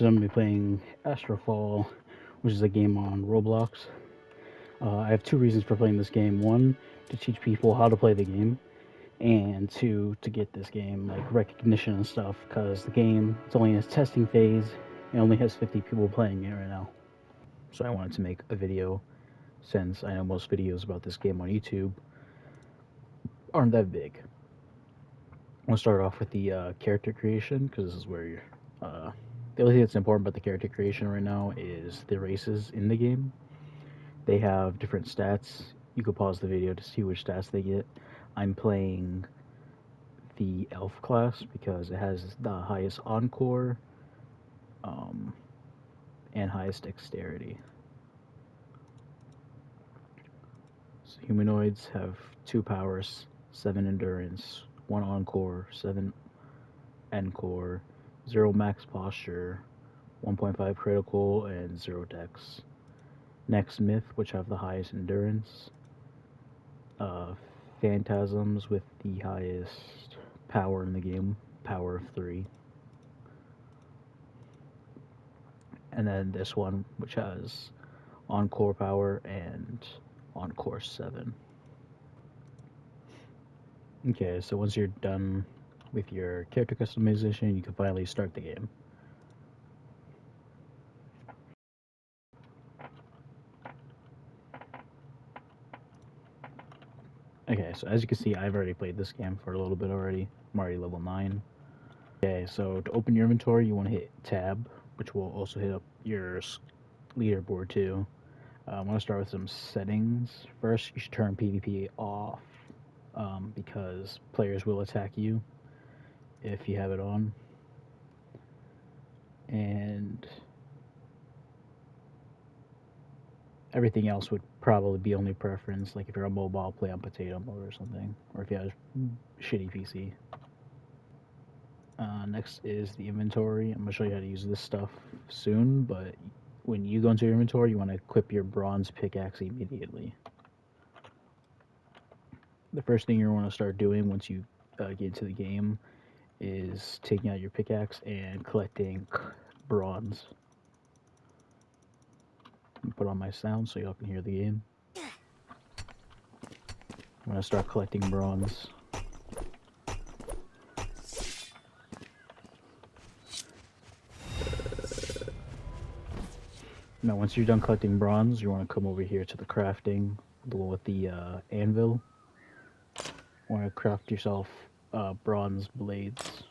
today I'm going to be playing Astralfall, which is a game on Roblox. I have two reasons for playing this game. One, to teach people how to play the game, and two, to get this game like recognition and stuff, because the game it's only in its testing phase and only has 50 people playing it right now. So I wanted to make a video, since I know most videos about this game on YouTube aren't that big. I'll start off with the character creation, because this is where you're. The only thing that's important about the character creation right now is the races in the game. They have different stats. You could pause the video to see which stats they get. I'm playing the elf class because it has the highest encore um, and highest dexterity. So humanoids have 2 powers, 7 endurance, 1 encore, 7 encore, 0 max posture, 1.5 critical, and 0 dex. Next, myth, which have the highest endurance. Phantasms with the highest power in the game, power of 3. And then this one, which has encore power and encore 7. Okay, so once you're done with your character customization, you can finally start the game. Okay, so as you can see, I've already played this game for a little bit already. I'm already level 9. Okay, so to open your inventory, you want to hit tab, which will also hit up your leaderboard too. I want to start with some settings. First, you should turn PvP off, because players will attack you if you have it on. And everything else would probably be only preference, like if you're on mobile, play on potato mode or something, or if you have a shitty PC. Next is the inventory. I'm going to show you how to use this stuff soon, but when you go into your inventory, you want to equip your bronze pickaxe immediately. The first thing you want to start doing once you get into the game is taking out your pickaxe and collecting bronze. Put on my sound so y'all can hear the game. I'm going to start collecting bronze. Now, once you're done collecting bronze, you want to come over here to the crafting, the one with the anvil. You want to craft yourself bronze blades.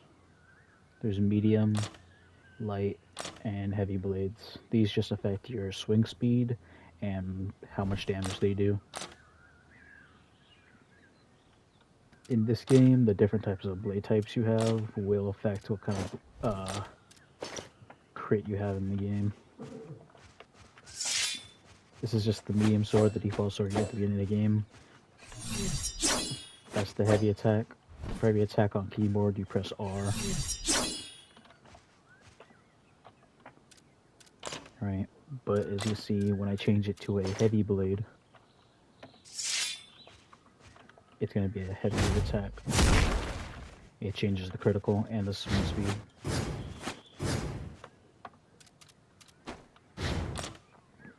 There's medium, light, and heavy blades. These just affect your swing speed and how much damage they do. In this game, the different types of blade types you have will affect what kind of crit you have in the game. This is just the medium sword, the default sword you get at the beginning of the game. That's the heavy attack. For heavy attack on keyboard, you press R. Right, but as you see, when I change it to a heavy blade, it's going to be a heavier attack. It changes the critical and the swing speed.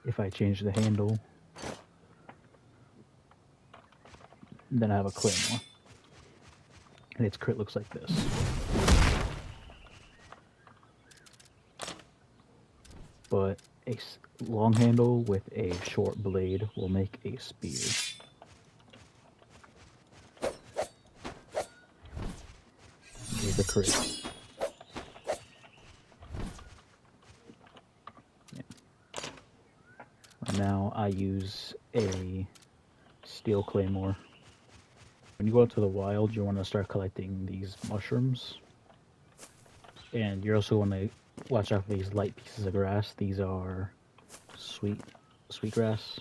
If I change the handle, then I have a claymore. And its crit looks like this. But a long handle with a short blade will make a spear. Here's the crit. Now I use a steel claymore. When you go out to the wild, you want to start collecting these mushrooms. And you also want to watch out for these light pieces of grass. These are sweetgrass.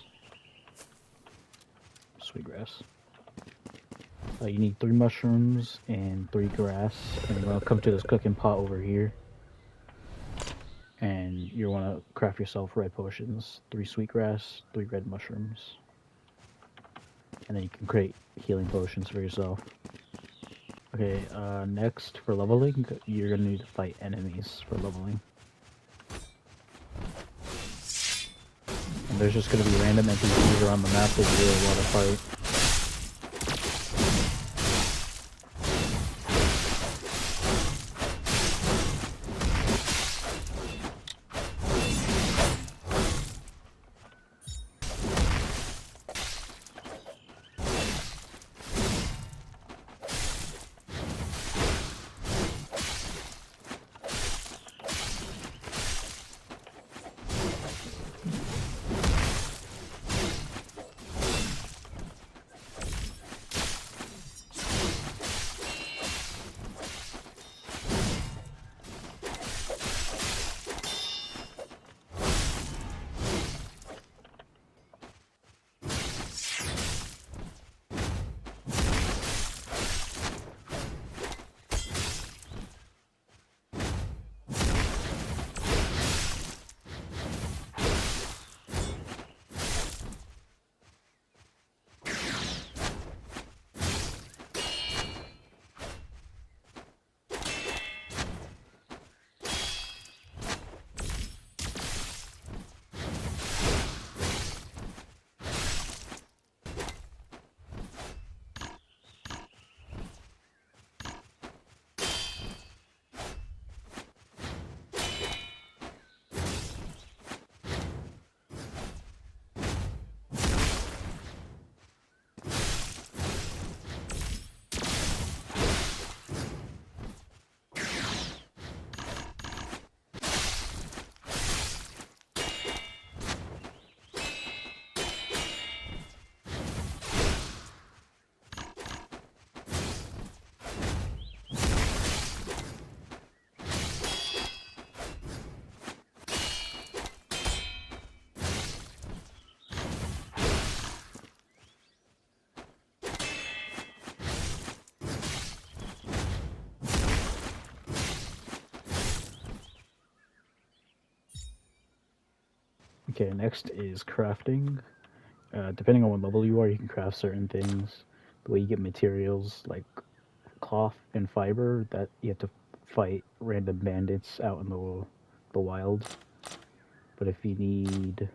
You need 3 mushrooms and 3 grass. And you're going to come to this cooking pot over here. And you want to craft yourself red potions. 3 sweetgrass, 3 red mushrooms. And then you can create healing potions for yourself. Okay, next for leveling, you're going to need to fight enemies for leveling. And there's just gonna be random NPCs around the map that you really want to fight. Okay, next is crafting. Depending on what level you are, you can craft certain things. The way you get materials like cloth and fiber, that you have to fight random bandits out in the wild. But if you need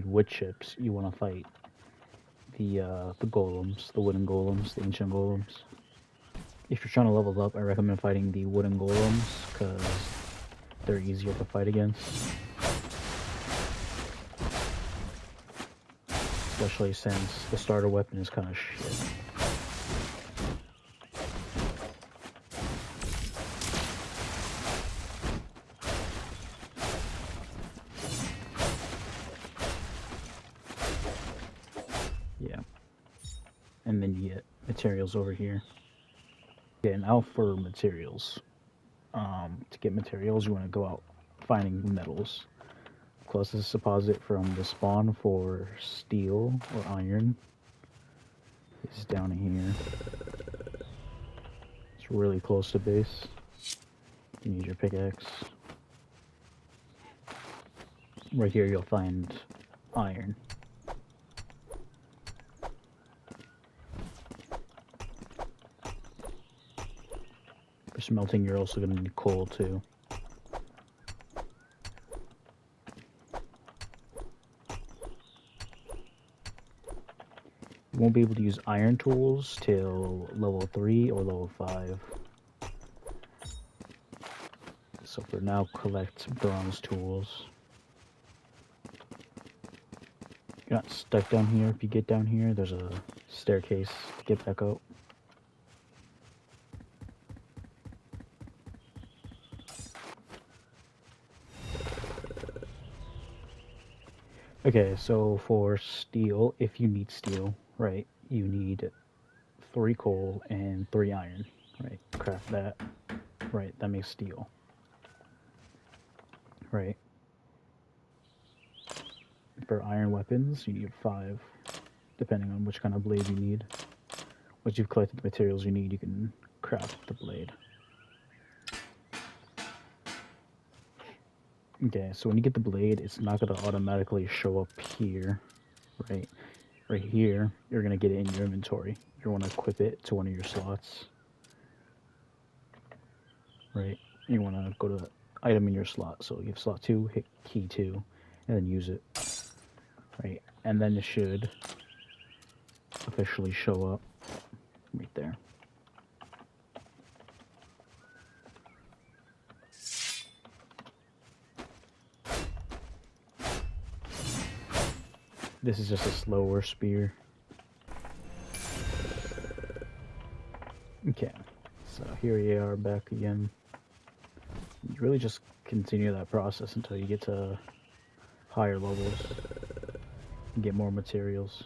wood chips, you want to fight the golems, the wooden golems, the ancient golems. If you're trying to level up, I recommend fighting the wooden golems because they're easier to fight against. Especially since the starter weapon is kind of shit. Yeah. And then you get materials over here. Okay, now for materials. To get materials, you want to go out finding metals. Closest deposit from the spawn for steel or iron is down here. It's really close to base. You need your pickaxe. Right here you'll find iron. For smelting, you're also going to need coal too. You won't be able to use iron tools till level 3 or level 5. So for now, collect bronze tools. You're not stuck down here. If you get down here, there's a staircase to get back up. Okay, so for steel, if you need steel, right, you need 3 coal and 3 iron, right? Craft that, right? That makes steel, right? For iron weapons, you need 5, depending on which kind of blade you need. Once you've collected the materials you need, you can craft the blade. Okay, so when you get the blade, it's not going to automatically show up here, right? Right here, you're going to get it in your inventory. you want to equip it to one of your slots, right? You want to go to the item in your slot. So you have slot 2, hit key 2, and then use it, right? And then it should officially show up right there. This is just a slower spear. Okay, so here we are back again. You really just continue that process until you get to higher levels and get more materials.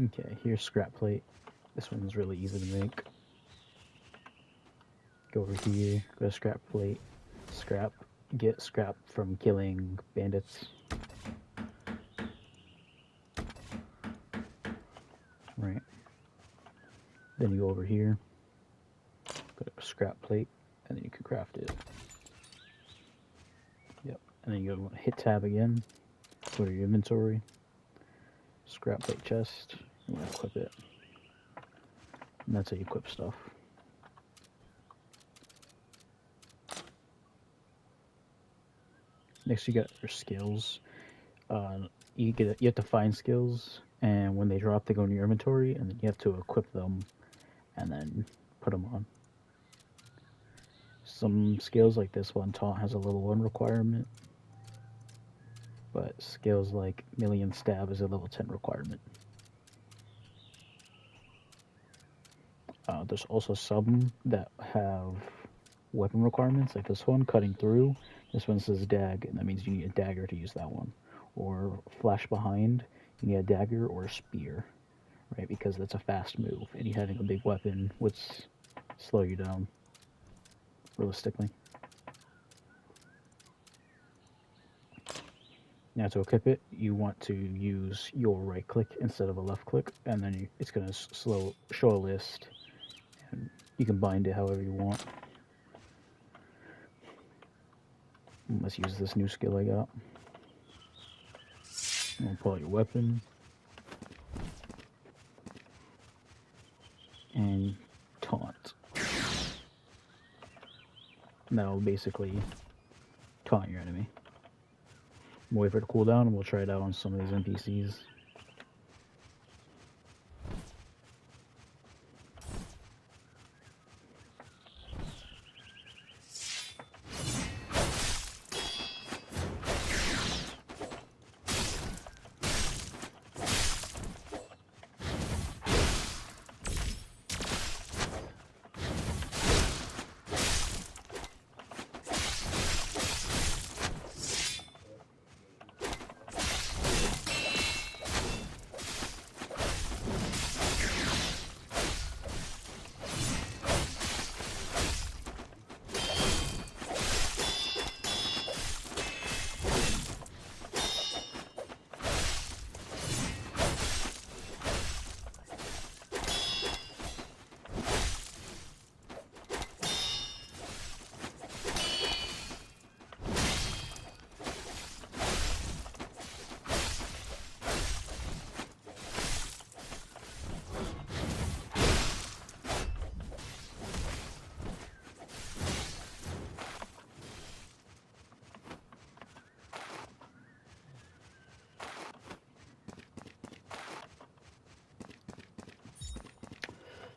Okay, here's scrap plate. This one's really easy to make. Go over here, go to scrap plate, scrap, get scrap from killing bandits. Right. Then you go over here, go to scrap plate, and then you can craft it. Yep. And then you go hit tab again, go to your inventory, scrap plate chest, and you equip it. And that's how you equip stuff. Next, you got your skills. You have to find skills, and when they drop, they go in your inventory, and then you have to equip them, and then put them on. Some skills like this one, taunt, has a level 1 requirement, but skills like melee and stab is a level 10 requirement. There's also some that have weapon requirements, like this one, cutting through. This one says dag, and that means you need a dagger to use that one. Or flash behind, you need a dagger or a spear, right? Because that's a fast move, and you having a big weapon would slow you down, realistically. Now to equip it, you want to use your right click instead of a left click, and then it's going to show a list, and you can bind it however you want. Let's use this new skill I got. I'm going to pull out your weapon. And taunt. And that'll basically taunt your enemy. We'll wait for it to cool down, and we'll try it out on some of these NPCs.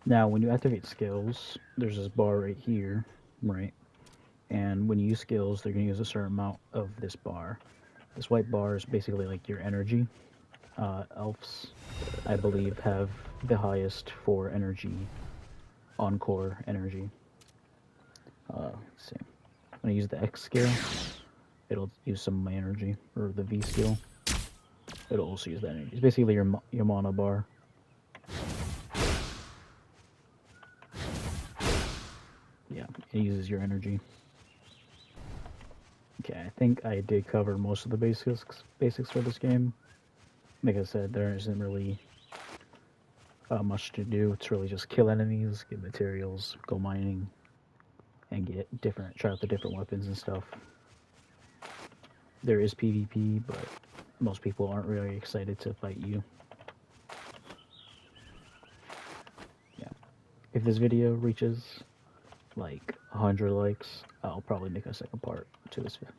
Now, when you activate skills, there's this bar right here, right? And when you use skills, they're going to use a certain amount of this bar. This white bar is basically like your energy. Elves, I believe, have the highest for energy, encore energy. Let's see. When I use the X skill, it'll use some of my energy, or the V skill. It'll also use that energy. It's basically your mana bar. Yeah, it uses your energy. Okay, I think I did cover most of the basics for this game. Like I said, there isn't really much to do. It's really just kill enemies, get materials, go mining, and try out the different weapons and stuff. There is PvP, but most people aren't really excited to fight you. Yeah. If this video reaches like 100 likes, I'll probably make a second part to this video.